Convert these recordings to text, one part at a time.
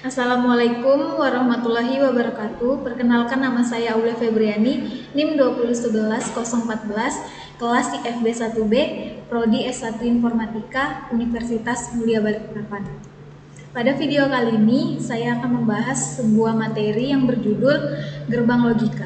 Assalamualaikum warahmatullahi wabarakatuh. Perkenalkan, nama saya Aulia Febriani, NIM 2011014, kelas IFB 1B, Prodi S1 Informatika, Universitas Mulia Balikpapan. Pada video kali ini, saya akan membahas sebuah materi yang berjudul Gerbang Logika.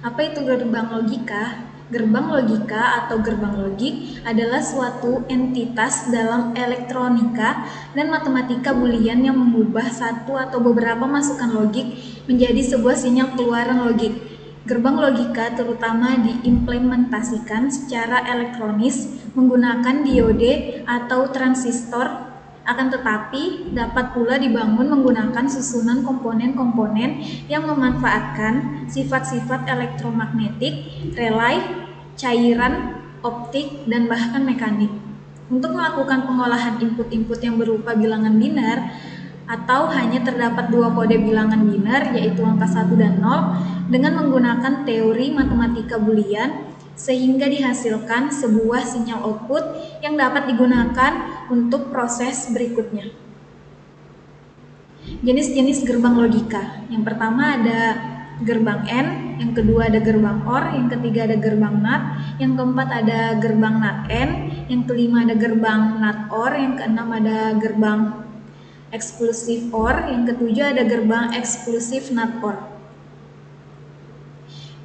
Apa itu gerbang logika? Gerbang logika atau gerbang logik adalah suatu entitas dalam elektronika dan matematika Boolean yang mengubah satu atau beberapa masukan logik menjadi sebuah sinyal keluaran logik. Gerbang logika terutama diimplementasikan secara elektronis menggunakan diode atau transistor, akan tetapi dapat pula dibangun menggunakan susunan komponen-komponen yang memanfaatkan sifat-sifat elektromagnetik, relay, cairan, optik, dan bahkan mekanik. Untuk melakukan pengolahan input-input yang berupa bilangan biner atau hanya terdapat dua kode bilangan biner, yaitu angka 1 dan 0, dengan menggunakan teori matematika Boolean, sehingga dihasilkan sebuah sinyal output yang dapat digunakan untuk proses berikutnya. Jenis-jenis gerbang logika. Yang pertama ada gerbang AND, yang kedua ada gerbang OR, yang ketiga ada gerbang NOT, yang keempat ada gerbang NOT AND, yang kelima ada gerbang NOT OR, yang keenam ada gerbang eksklusif OR, yang ketujuh ada gerbang eksklusif NOT OR.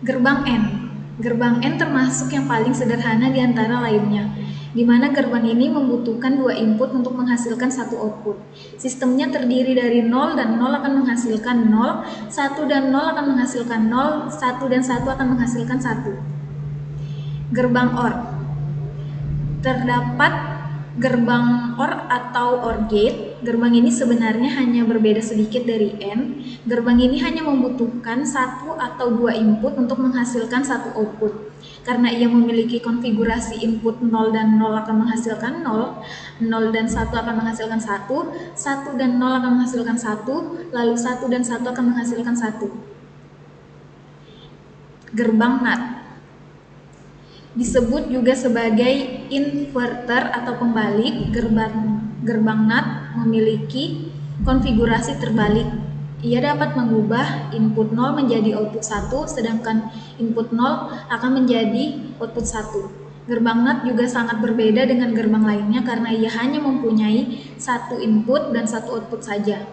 Gerbang AND. Gerbang AND termasuk yang paling sederhana di antara lainnya, di mana gerbang ini membutuhkan dua input untuk menghasilkan satu output. Sistemnya terdiri dari 0 dan 0 akan menghasilkan 0, 1 dan 0 akan menghasilkan 0, 1 dan 1 akan menghasilkan 1. Gerbang OR. Terdapat gerbang OR atau OR gate. Gerbang ini sebenarnya hanya berbeda sedikit dari AND. Gerbang ini hanya membutuhkan satu atau dua input untuk menghasilkan satu output. Karena ia memiliki konfigurasi input 0 dan 0 akan menghasilkan 0, 0 dan 1 akan menghasilkan 1, 1 dan 0 akan menghasilkan 1, lalu 1 dan 1 akan menghasilkan 1. Gerbang NOT disebut juga sebagai inverter atau pembalik. Gerbang NOT memiliki konfigurasi terbalik. Ia dapat mengubah input 0 menjadi output 1, sedangkan input 0 akan menjadi output 1. Gerbang NOT juga sangat berbeda dengan gerbang lainnya karena ia hanya mempunyai satu input dan satu output saja.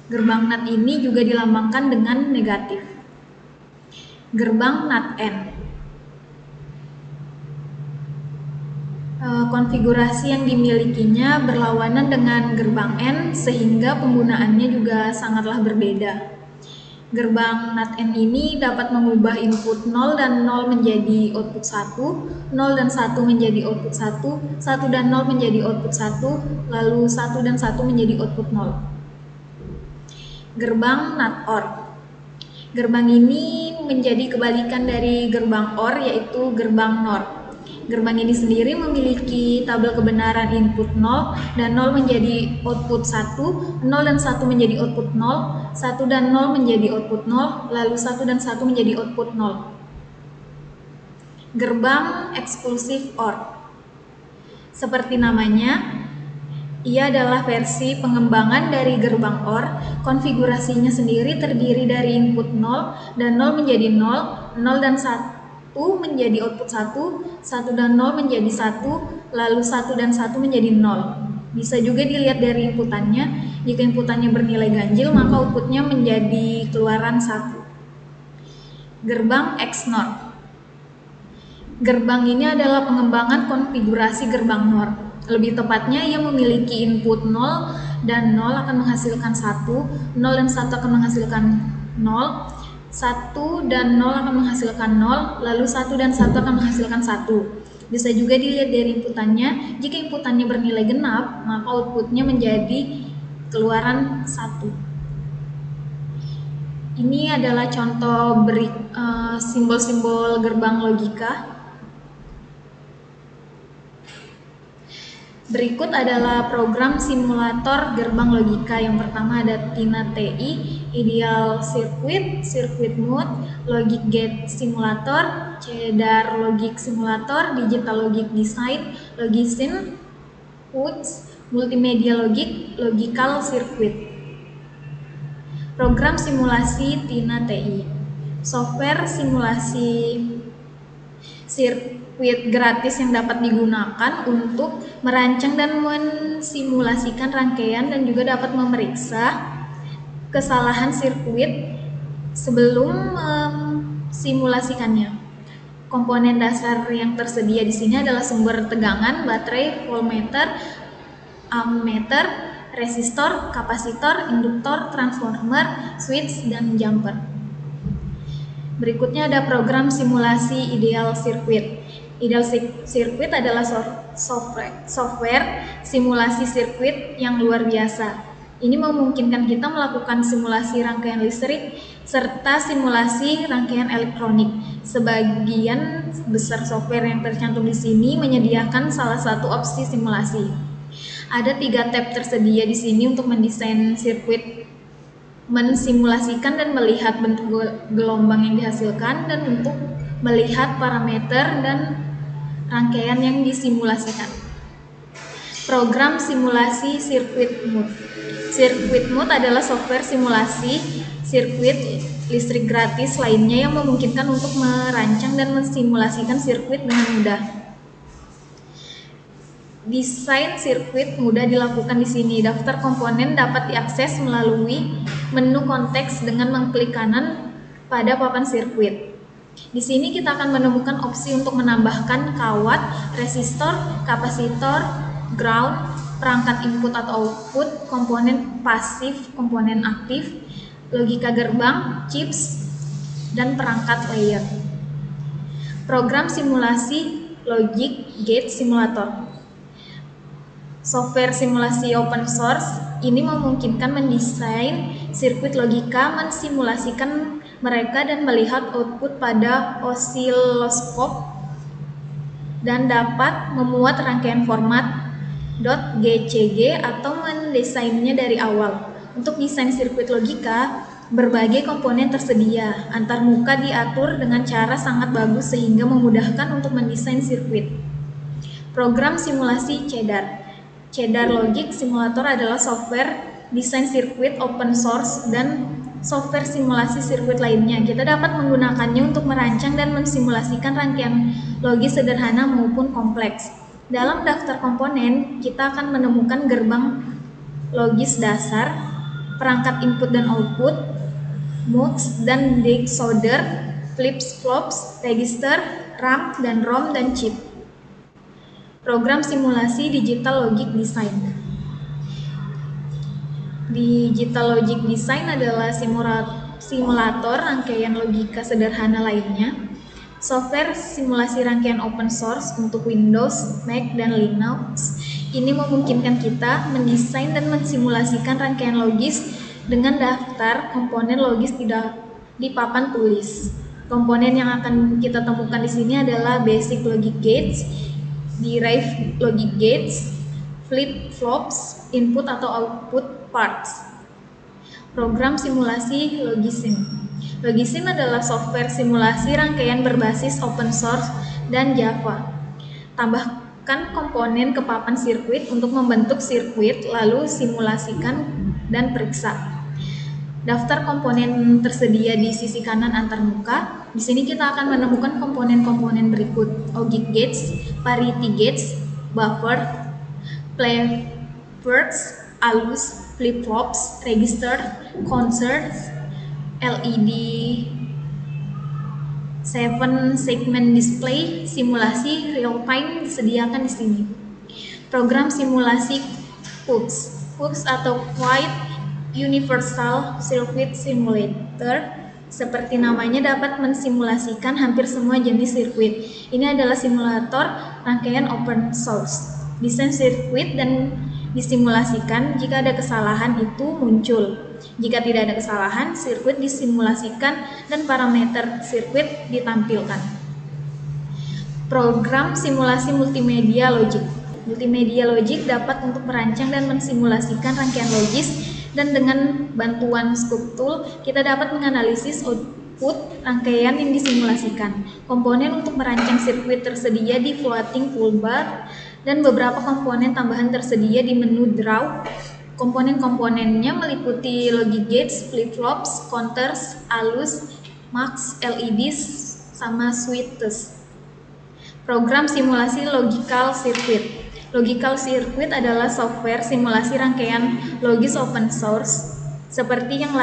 Gerbang NOT ini juga dilambangkan dengan negatif. Gerbang NOT AND. Konfigurasi yang dimilikinya berlawanan dengan gerbang AND sehingga penggunaannya juga sangatlah berbeda. Gerbang NOT AND ini dapat mengubah input 0 dan 0 menjadi output 1, 0 dan 1 menjadi output 1, 1 dan 0 menjadi output 1, lalu 1 dan 1 menjadi output 0. Gerbang NOT OR. Gerbang ini menjadi kebalikan dari gerbang OR, yaitu gerbang NOR. Gerbang ini sendiri memiliki tabel kebenaran input 0 dan 0 menjadi output 1, 0 dan 1 menjadi output 0, 1 dan 0 menjadi output 0, lalu 1 dan 1 menjadi output 0. Gerbang eksklusif OR. Seperti namanya, ia adalah versi pengembangan dari gerbang OR. Konfigurasinya sendiri terdiri dari input 0 dan 0 menjadi 0, 0 dan 1 menjadi output 1, 1 dan 0 menjadi 1, lalu 1 dan 1 menjadi 0. Bisa juga dilihat dari inputannya. Jika inputannya bernilai ganjil, maka outputnya menjadi keluaran 1. Gerbang XNOR. Gerbang ini adalah pengembangan konfigurasi gerbang NOR. Lebih tepatnya, ia memiliki input 0 dan 0 akan menghasilkan 1, 0 dan 1 akan menghasilkan 0, 1 dan 0 akan menghasilkan 0, lalu 1 dan 1 akan menghasilkan 1. Bisa juga dilihat dari inputannya. Jika inputannya bernilai genap, maka outputnya menjadi keluaran 1. Ini adalah contoh simbol-simbol gerbang logika. Berikut adalah program simulator gerbang logika. Yang pertama ada TINA TI, Ideal Circuit, Circuit Mode, Logic Gate Simulator, CEDAR Logic Simulator, Digital Logic Design, Logisin, WUTS, Multimedia Logic, Logical Circuit. Program simulasi Tina TI. Software simulasi sirkuit gratis yang dapat digunakan untuk merancang dan mensimulasikan rangkaian dan juga dapat memeriksa kesalahan sirkuit sebelum simulasikannya. Komponen dasar yang tersedia di sini adalah sumber tegangan, baterai, voltmeter, ammeter, resistor, kapasitor, induktor, transformer, switch, dan jumper. Berikutnya ada program simulasi ideal sirkuit. Ideal sirkuit adalah software simulasi sirkuit yang luar biasa. Ini memungkinkan kita melakukan simulasi rangkaian listrik serta simulasi rangkaian elektronik. Sebagian besar software yang tercantum di sini menyediakan salah satu opsi simulasi. Ada 3 tab tersedia di sini untuk mendesain sirkuit, mensimulasikan dan melihat bentuk gelombang yang dihasilkan, dan untuk melihat parameter dan rangkaian yang disimulasikan. Program simulasi sirkuit mode. Sirkuit mode adalah software simulasi sirkuit listrik gratis lainnya yang memungkinkan untuk merancang dan mensimulasikan sirkuit dengan mudah. Desain sirkuit mudah dilakukan di sini. Daftar komponen dapat diakses melalui menu konteks dengan mengklik kanan pada papan sirkuit. Di sini kita akan menemukan opsi untuk menambahkan kawat, resistor, kapasitor, ground, perangkat input atau output, komponen pasif, komponen aktif, logika gerbang, chips, dan perangkat layer. Program simulasi Logic Gate Simulator. Software simulasi open source ini memungkinkan mendesain sirkuit logika, mensimulasikan mereka dan melihat output pada osiloskop, dan dapat memuat rangkaian format .gcg atau mendesainnya dari awal. Untuk desain sirkuit logika, berbagai komponen tersedia. Antarmuka diatur dengan cara sangat bagus sehingga memudahkan untuk mendesain sirkuit. Program simulasi CEDAR. CEDAR Logic Simulator adalah software desain sirkuit open source dan software simulasi sirkuit lainnya. Kita dapat menggunakannya untuk merancang dan mensimulasikan rangkaian logis sederhana maupun kompleks. Dalam daftar komponen, kita akan menemukan gerbang logis dasar, perangkat input dan output, mux dan decoder, flips, flops, register, RAM, dan ROM, dan chip. Program simulasi Digital Logic Design. Digital Logic Design adalah simulator rangkaian logika sederhana lainnya. Software simulasi rangkaian open source untuk Windows, Mac, dan Linux. Ini memungkinkan kita mendesain dan mensimulasikan rangkaian logis dengan daftar komponen logis di papan tulis. Komponen yang akan kita temukan di sini adalah basic logic gates, derived logic gates, flip-flops, input atau output parts. Program simulasi Logisim. Logisim adalah software simulasi rangkaian berbasis open source dan Java. Tambahkan komponen ke papan sirkuit untuk membentuk sirkuit, lalu simulasikan dan periksa. Daftar komponen tersedia di sisi kanan antarmuka. Di sini kita akan menemukan komponen-komponen berikut: logic gates, parity gates, buffer, playwords, alus, flip-flops, register, concerts, LED 7 segment display, simulasi real time disediakan di sini. Program simulasi QUICS. QUICS atau Quite Universal Circuit Simulator, seperti namanya, dapat mensimulasikan hampir semua jenis sirkuit. Ini adalah simulator rangkaian open source. Desain sirkuit dan disimulasikan. Jika ada kesalahan itu muncul. Jika tidak ada kesalahan, sirkuit disimulasikan dan parameter sirkuit ditampilkan. Program simulasi multimedia logic. Multimedia logic dapat untuk merancang dan mensimulasikan rangkaian logis, dan dengan bantuan scope tool kita dapat menganalisis output rangkaian yang disimulasikan. Komponen untuk merancang sirkuit tersedia di floating toolbar, dan beberapa komponen tambahan tersedia di menu draw Komponen-komponennya meliputi logic gates, flip-flops, counters, alus, mux, LEDs, sama switches. Program simulasi logical circuit. Logical circuit adalah software simulasi rangkaian logis open source. Seperti yang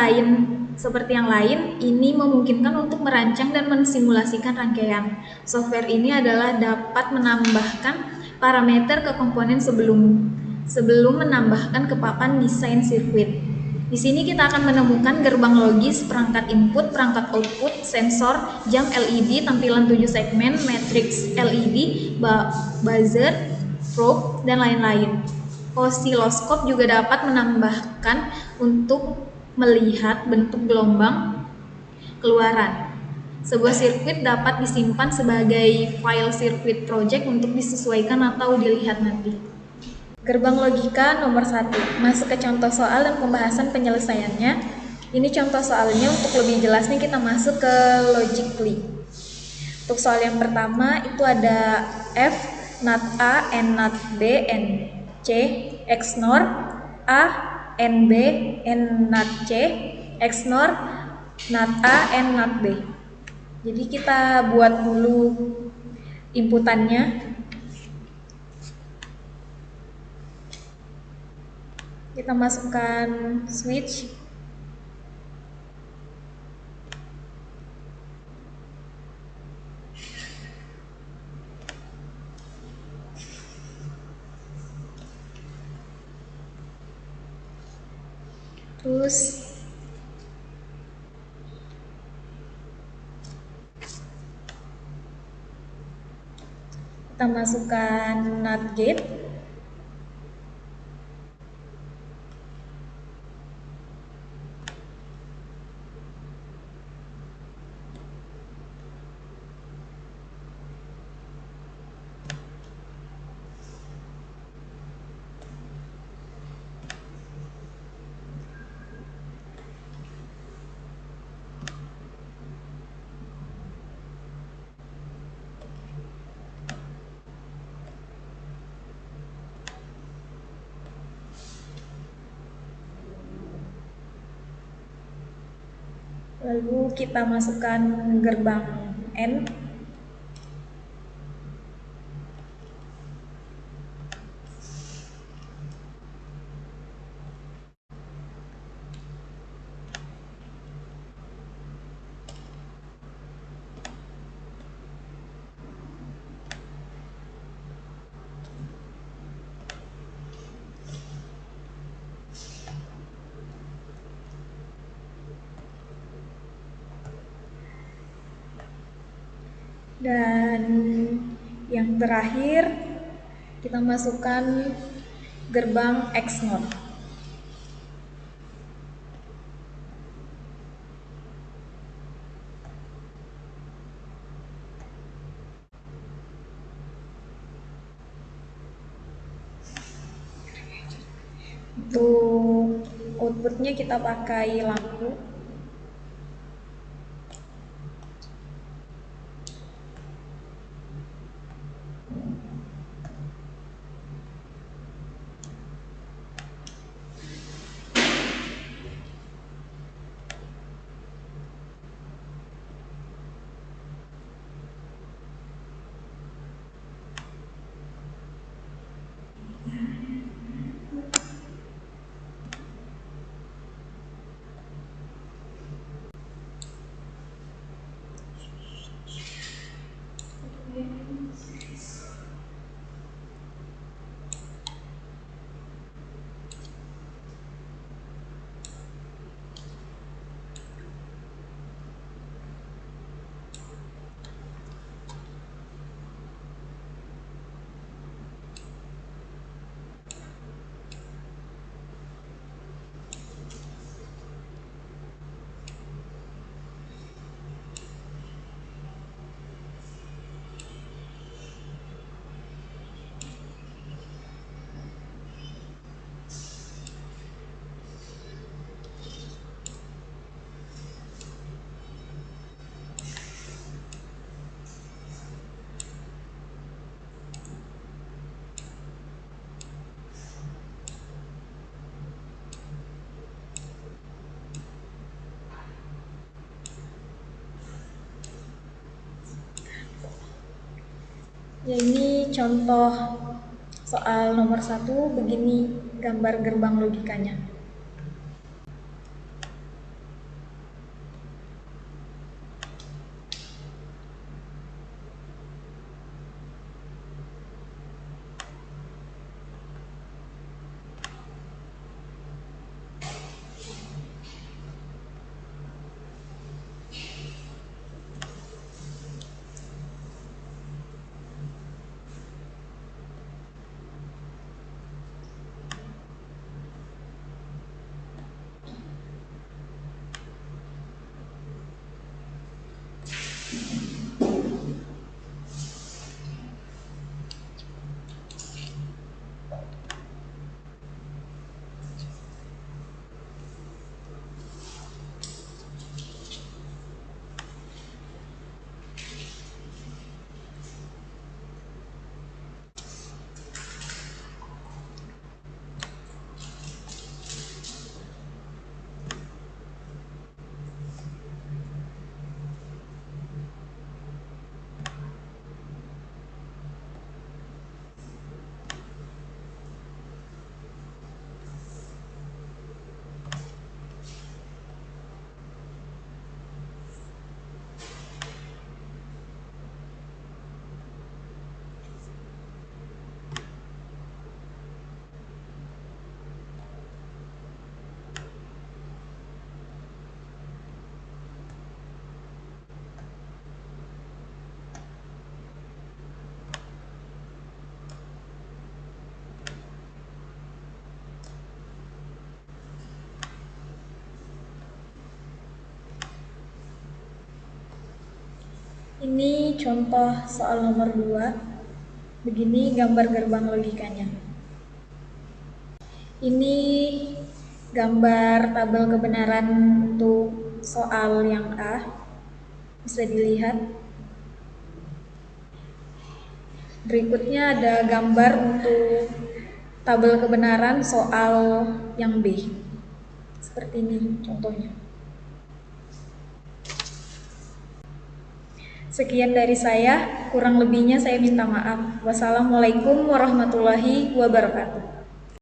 lain, ini memungkinkan untuk merancang dan mensimulasikan rangkaian. Software ini adalah dapat menambahkan parameter ke komponen sebelum menambahkan ke papan desain sirkuit. Di sini kita akan menemukan gerbang logis, perangkat input, perangkat output, sensor, jam LED, tampilan 7 segmen, matriks LED, buzzer, probe, dan lain-lain. Osiloskop juga dapat menambahkan untuk melihat bentuk gelombang keluaran. Sebuah sirkuit dapat disimpan sebagai file circuit project untuk disesuaikan atau dilihat nanti. Gerbang logika nomor 1. Masuk ke contoh soal dan pembahasan penyelesaiannya. Ini contoh soalnya, untuk lebih jelasnya kita masuk ke logically. Untuk soal yang pertama itu ada F, NAT A, N NAT B, N C, XNOR A, N B, N NAT C, XNOR NAT A, N NAT B. Jadi kita buat dulu inputannya. Kita masukkan switch. Terus kita masukkan NAT gate. Lalu kita masukkan gerbang N. Dan yang terakhir kita masukkan gerbang XNOR. Untuk outputnya kita pakai lampu. Ya, ini contoh soal nomor 1, begini gambar gerbang logikanya. Ini contoh soal nomor 2, begini gambar gerbang logikanya. Ini gambar tabel kebenaran untuk soal yang A, bisa dilihat. Berikutnya ada gambar untuk tabel kebenaran soal yang B. Seperti ini contohnya. Sekian dari saya, kurang lebihnya saya minta maaf. Wassalamualaikum warahmatullahi wabarakatuh.